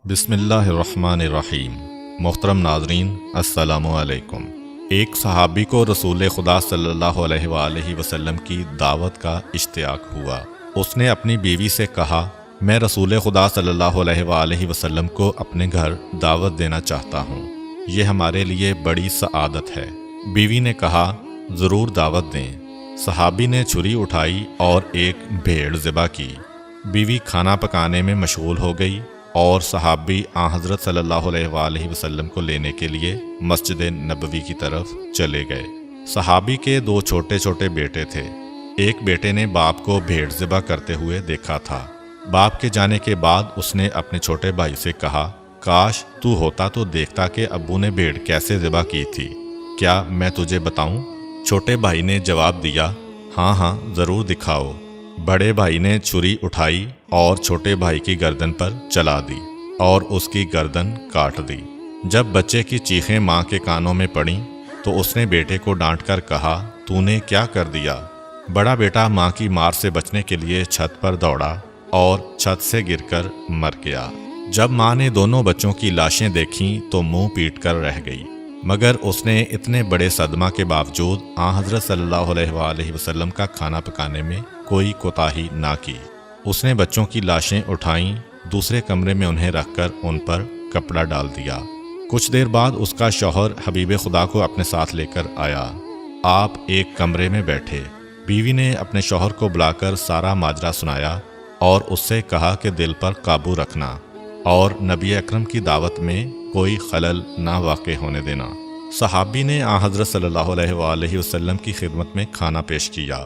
بسم اللہ الرحمن الرحیم۔ محترم ناظرین، السلام علیکم۔ ایک صحابی کو رسول خدا صلی اللہ علیہ وآلہ وسلم کی دعوت کا اشتیاق ہوا۔ اس نے اپنی بیوی سے کہا، میں رسول خدا صلی اللہ علیہ وآلہ وسلم کو اپنے گھر دعوت دینا چاہتا ہوں، یہ ہمارے لیے بڑی سعادت ہے۔ بیوی نے کہا، ضرور دعوت دیں۔ صحابی نے چھری اٹھائی اور ایک بھیڑ ذبح کی۔ بیوی کھانا پکانے میں مشغول ہو گئی اور صحابی حضرت صلی اللہ علیہ وآلہ وسلم کو لینے کے لیے مسجد نبوی کی طرف چلے گئے۔ صحابی کے دو چھوٹے چھوٹے بیٹے تھے۔ ایک بیٹے نے باپ کو بھیڑ ذبح کرتے ہوئے دیکھا تھا۔ باپ کے جانے کے بعد اس نے اپنے چھوٹے بھائی سے کہا، کاش تو ہوتا تو دیکھتا کہ ابو نے بھیڑ کیسے ذبح کی تھی، کیا میں تجھے بتاؤں؟ چھوٹے بھائی نے جواب دیا، ہاں ہاں ضرور دکھاؤ۔ بڑے بھائی نے چھری اٹھائی اور چھوٹے بھائی کی گردن پر چلا دی اور اس کی گردن کاٹ دی۔ جب بچے کی چیخیں ماں کے کانوں میں پڑیں تو اس نے بیٹے کو ڈانٹ کر کہا، تو نے کیا کر دیا؟ بڑا بیٹا ماں کی مار سے بچنے کے لیے چھت پر دوڑا اور چھت سے گر کر مر گیا۔ جب ماں نے دونوں بچوں کی لاشیں دیکھیں تو منہ پیٹ کر رہ گئی، مگر اس نے اتنے بڑے صدمہ کے باوجود حضرت صلی اللہ علیہ وآلہ وسلم کا کھانا پکانے میں کوئی کوتاہی نہ کی۔ اس نے بچوں کی لاشیں اٹھائیں، دوسرے کمرے میں انہیں رکھ کر ان پر کپڑا ڈال دیا۔ کچھ دیر بعد اس کا شوہر حبیب خدا کو اپنے ساتھ لے کر آیا۔ آپ ایک کمرے میں بیٹھے۔ بیوی نے اپنے شوہر کو بلا کر سارا ماجرا سنایا اور اس سے کہا کہ دل پر قابو رکھنا اور نبی اکرم کی دعوت میں کوئی خلل نہ واقع ہونے دینا۔ صحابی نے حضرت صلی اللہ علیہ وآلہ وسلم کی خدمت میں کھانا پیش کیا۔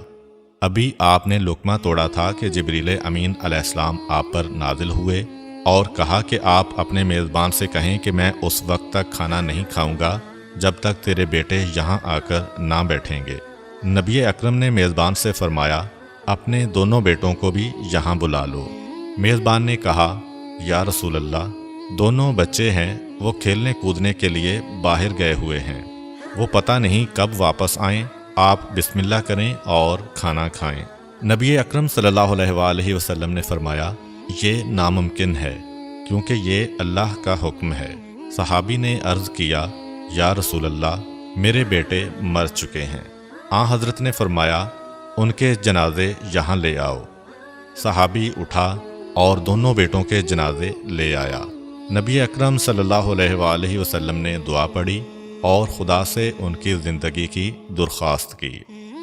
ابھی آپ نے لقمہ توڑا تھا کہ جبریل امین علیہ السلام آپ پر نازل ہوئے اور کہا کہ آپ اپنے میزبان سے کہیں کہ میں اس وقت تک کھانا نہیں کھاؤں گا جب تک تیرے بیٹے یہاں آ کر نہ بیٹھیں گے۔ نبی اکرم نے میزبان سے فرمایا، اپنے دونوں بیٹوں کو بھی یہاں بلا لو۔ میزبان نے کہا، یا رسول اللہ، دونوں بچے ہیں، وہ کھیلنے کودنے کے لیے باہر گئے ہوئے ہیں، وہ پتہ نہیں کب واپس آئیں، آپ بسم اللہ کریں اور کھانا کھائیں۔ نبی اکرم صلی اللہ علیہ وآلہ وسلم نے فرمایا، یہ ناممکن ہے کیونکہ یہ اللہ کا حکم ہے۔ صحابی نے عرض کیا، یا رسول اللہ، میرے بیٹے مر چکے ہیں۔ حضرت نے فرمایا، ان کے جنازے یہاں لے آؤ۔ صحابی اٹھا اور دونوں بیٹوں کے جنازے لے آیا۔ نبی اکرم صلی اللہ علیہ وآلہ وسلم نے دعا پڑھی اور خدا سے ان کی زندگی کی درخواست کی۔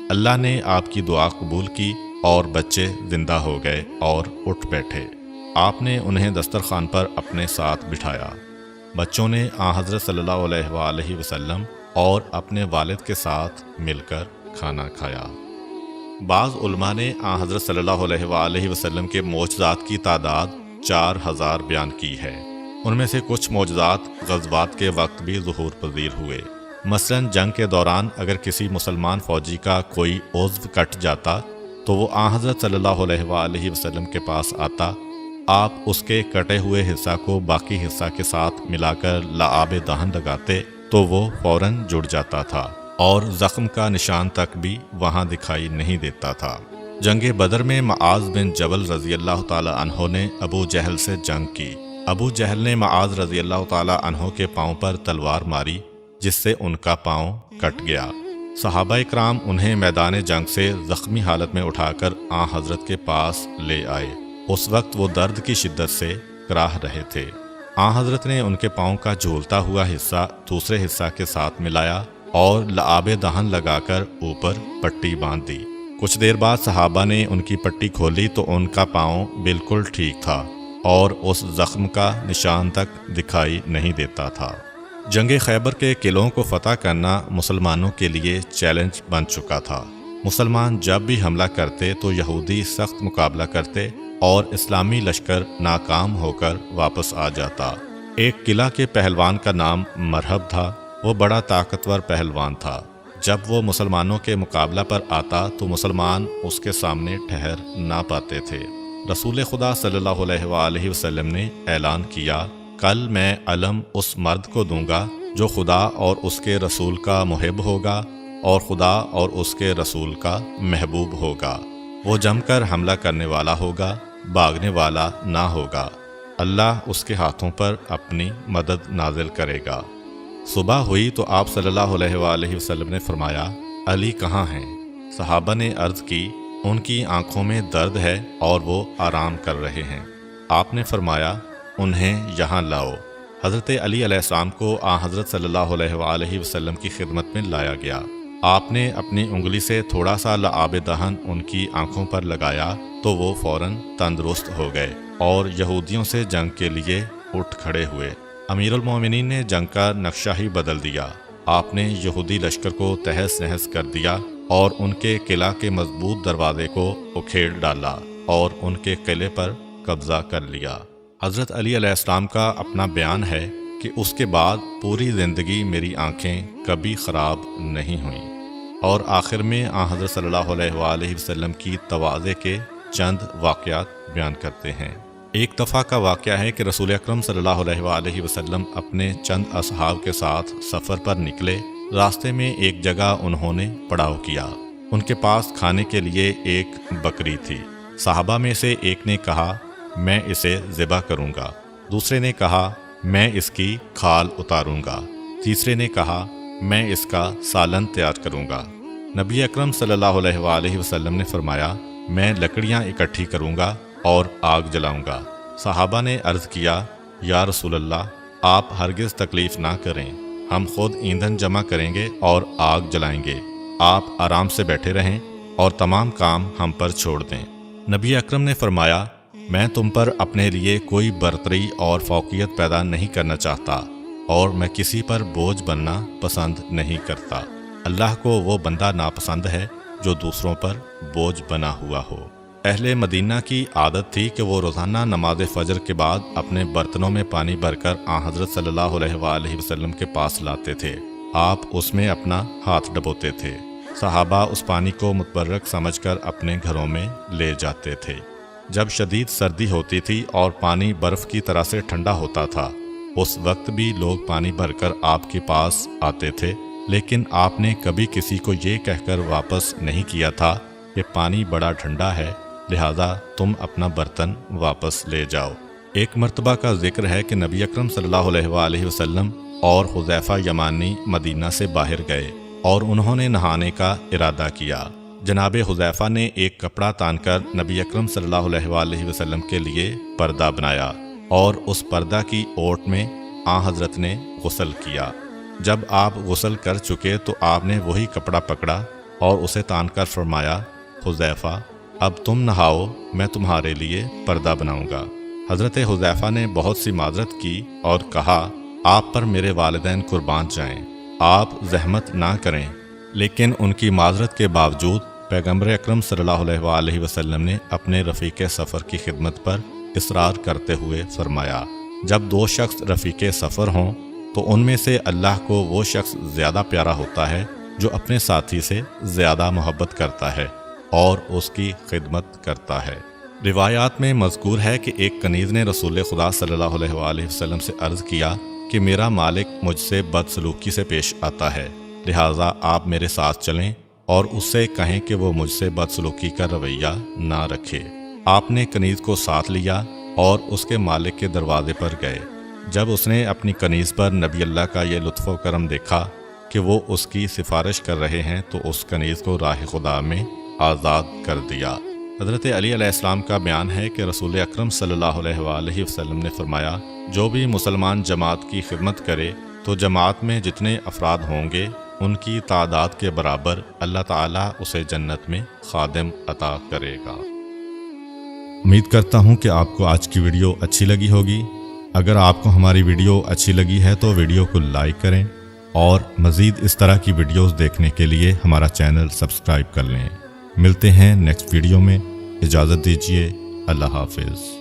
اللہ نے آپ کی دعا قبول کی اور بچے زندہ ہو گئے اور اٹھ بیٹھے۔ آپ نے انہیں دسترخوان پر اپنے ساتھ بٹھایا۔ بچوں نے حضرت صلی اللہ علیہ وآلہ وسلم اور اپنے والد کے ساتھ مل کر کھانا کھایا۔ بعض علماء نے حضرت صلی اللہ علیہ وآلہ وسلم کے معجزات کی تعداد 4000 بیان کی ہے۔ ان میں سے کچھ معجزات غزوات کے وقت بھی ظہور پذیر ہوئے۔ مثلا جنگ کے دوران اگر کسی مسلمان فوجی کا کوئی عضو کٹ جاتا تو وہ حضرت صلی اللہ علیہ وآلہ وسلم کے پاس آتا، آپ اس کے کٹے ہوئے حصہ کو باقی حصہ کے ساتھ ملا کر لعاب دہن لگاتے تو وہ فوراً جڑ جاتا تھا اور زخم کا نشان تک بھی وہاں دکھائی نہیں دیتا تھا۔ جنگ بدر میں معاذ بن جبل رضی اللہ تعالی عنہ نے ابو جہل سے جنگ کی۔ ابو جہل نے معاذ رضی اللہ تعالی عنہ کے پاؤں پر تلوار ماری جس سے ان کا پاؤں کٹ گیا۔ صحابہ اکرام انہیں میدان جنگ سے زخمی حالت میں اٹھا کر حضرت کے پاس لے آئے۔ اس وقت وہ درد کی شدت سے کراہ رہے تھے۔ حضرت نے ان کے پاؤں کا جھولتا ہوا حصہ دوسرے حصہ کے ساتھ ملایا اور لعاب دہن لگا کر اوپر پٹی باندھ دی۔ کچھ دیر بعد صحابہ نے ان کی پٹی کھولی تو ان کا پاؤں بالکل ٹھیک تھا اور اس زخم کا نشان تک دکھائی نہیں دیتا تھا۔ جنگ خیبر کے قلعوں کو فتح کرنا مسلمانوں کے لیے چیلنج بن چکا تھا۔ مسلمان جب بھی حملہ کرتے تو یہودی سخت مقابلہ کرتے اور اسلامی لشکر ناکام ہو کر واپس آ جاتا۔ ایک قلعہ کے پہلوان کا نام مرحب تھا۔ وہ بڑا طاقتور پہلوان تھا۔ جب وہ مسلمانوں کے مقابلہ پر آتا تو مسلمان اس کے سامنے ٹھہر نہ پاتے تھے۔ رسول خدا صلی اللہ علیہ وآلہ وسلم نے اعلان کیا، کل میں علم اس مرد کو دوں گا جو خدا اور اس کے رسول کا محب ہوگا اور خدا اور اس کے رسول کا محبوب ہوگا۔ وہ جم کر حملہ کرنے والا ہوگا، بھاگنے والا نہ ہوگا۔ اللہ اس کے ہاتھوں پر اپنی مدد نازل کرے گا۔ صبح ہوئی تو آپ صلی اللہ علیہ وآلہ وسلم نے فرمایا، علی کہاں ہیں؟ صحابہ نے عرض کی، ان کی آنکھوں میں درد ہے اور وہ آرام کر رہے ہیں۔ آپ نے فرمایا، انہیں یہاں لاؤ۔ حضرت علی علیہ السلام کو حضرت صلی اللہ علیہ وآلہ وسلم کی خدمت میں لایا گیا۔ آپ نے اپنی انگلی سے تھوڑا سا لعاب دہن ان کی آنکھوں پر لگایا تو وہ فوراً تندرست ہو گئے اور یہودیوں سے جنگ کے لیے اٹھ کھڑے ہوئے۔ امیر المومنین نے جنگ کا نقشہ ہی بدل دیا۔ آپ نے یہودی لشکر کو تہس نہس کر دیا اور ان کے قلعہ کے مضبوط دروازے کو اکھیڑ ڈالا اور ان کے قلعے پر قبضہ کر لیا۔ حضرت علی علیہ السلام کا اپنا بیان ہے کہ اس کے بعد پوری زندگی میری آنکھیں کبھی خراب نہیں ہوئیں۔ اور آخر میں حضرت صلی اللہ علیہ وآلہ وسلم کی تواضع کے چند واقعات بیان کرتے ہیں۔ ایک دفعہ کا واقعہ ہے کہ رسول اکرم صلی اللہ علیہ وآلہ وسلم اپنے چند اصحاب کے ساتھ سفر پر نکلے۔ راستے میں ایک جگہ انہوں نے پڑاؤ کیا۔ ان کے پاس کھانے کے لیے ایک بکری تھی۔ صحابہ میں سے ایک نے کہا، میں اسے ذبح کروں گا۔ دوسرے نے کہا، میں اس کی کھال اتاروں گا۔ تیسرے نے کہا، میں اس کا سالن تیار کروں گا۔ نبی اکرم صلی اللہ علیہ وآلہ وسلم نے فرمایا، میں لکڑیاں اکٹھی کروں گا اور آگ جلاؤں گا۔ صحابہ نے عرض کیا، یا رسول اللہ، آپ ہرگز تکلیف نہ کریں، ہم خود ایندھن جمع کریں گے اور آگ جلائیں گے، آپ آرام سے بیٹھے رہیں اور تمام کام ہم پر چھوڑ دیں۔ نبی اکرم نے فرمایا، میں تم پر اپنے لیے کوئی برتری اور فوقیت پیدا نہیں کرنا چاہتا اور میں کسی پر بوجھ بننا پسند نہیں کرتا۔ اللہ کو وہ بندہ ناپسند ہے جو دوسروں پر بوجھ بنا ہوا ہو۔ اہل مدینہ کی عادت تھی کہ وہ روزانہ نماز فجر کے بعد اپنے برتنوں میں پانی بھر کر حضرت صلی اللہ علیہ وآلہ وسلم کے پاس لاتے تھے۔ آپ اس میں اپنا ہاتھ ڈبوتے تھے۔ صحابہ اس پانی کو متبرک سمجھ کر اپنے گھروں میں لے جاتے تھے۔ جب شدید سردی ہوتی تھی اور پانی برف کی طرح سے ٹھنڈا ہوتا تھا، اس وقت بھی لوگ پانی بھر کر آپ کے پاس آتے تھے، لیکن آپ نے کبھی کسی کو یہ کہہ کر واپس نہیں کیا تھا کہ پانی بڑا ٹھنڈا ہے، لہذا تم اپنا برتن واپس لے جاؤ۔ ایک مرتبہ کا ذکر ہے کہ نبی اکرم صلی اللہ علیہ وآلہ وسلم اور حذیفہ یمانی مدینہ سے باہر گئے اور انہوں نے نہانے کا ارادہ کیا۔ جناب حذیفہ نے ایک کپڑا تان کر نبی اکرم صلی اللہ علیہ وآلہ وسلم کے لیے پردہ بنایا اور اس پردہ کی اوٹ میں حضرت نے غسل کیا۔ جب آپ غسل کر چکے تو آپ نے وہی کپڑا پکڑا اور اسے تان کر فرمایا، حذیفہ اب تم نہاؤ، میں تمہارے لیے پردہ بناؤں گا۔ حضرت حذیفہ نے بہت سی معذرت کی اور کہا، آپ پر میرے والدین قربان جائیں، آپ زحمت نہ کریں، لیکن ان کی معذرت کے باوجود پیغمبر اکرم صلی اللہ علیہ وآلہ وسلم نے اپنے رفیق سفر کی خدمت پر اصرار کرتے ہوئے فرمایا، جب دو شخص رفیق سفر ہوں تو ان میں سے اللہ کو وہ شخص زیادہ پیارا ہوتا ہے جو اپنے ساتھی سے زیادہ محبت کرتا ہے اور اس کی خدمت کرتا ہے۔ روایات میں مذکور ہے کہ ایک کنیز نے رسول خدا صلی اللہ علیہ وآلہ وسلم سے عرض کیا کہ میرا مالک مجھ سے بدسلوکی سے پیش آتا ہے، لہٰذا آپ میرے ساتھ چلیں اور اس سے کہیں کہ وہ مجھ سے بدسلوکی کا رویہ نہ رکھے۔ آپ نے کنیز کو ساتھ لیا اور اس کے مالک کے دروازے پر گئے۔ جب اس نے اپنی کنیز پر نبی اللہ کا یہ لطف و کرم دیکھا کہ وہ اس کی سفارش کر رہے ہیں تو اس کنیز کو راہ خدا میں آزاد کر دیا۔ حضرت علی علیہ السلام کا بیان ہے کہ رسول اکرم صلی اللہ علیہ وآلہ وسلم نے فرمایا، جو بھی مسلمان جماعت کی خدمت کرے تو جماعت میں جتنے افراد ہوں گے ان کی تعداد کے برابر اللہ تعالیٰ اسے جنت میں خادم عطا کرے گا۔ امید کرتا ہوں کہ آپ کو آج کی ویڈیو اچھی لگی ہوگی۔ اگر آپ کو ہماری ویڈیو اچھی لگی ہے تو ویڈیو کو لائک کریں اور مزید اس طرح کی ویڈیوز دیکھنے کے لیے ہمارا چینل سبسکرائب کر لیں۔ ملتے ہیں نیکسٹ ویڈیو میں، اجازت دیجیے، اللہ حافظ۔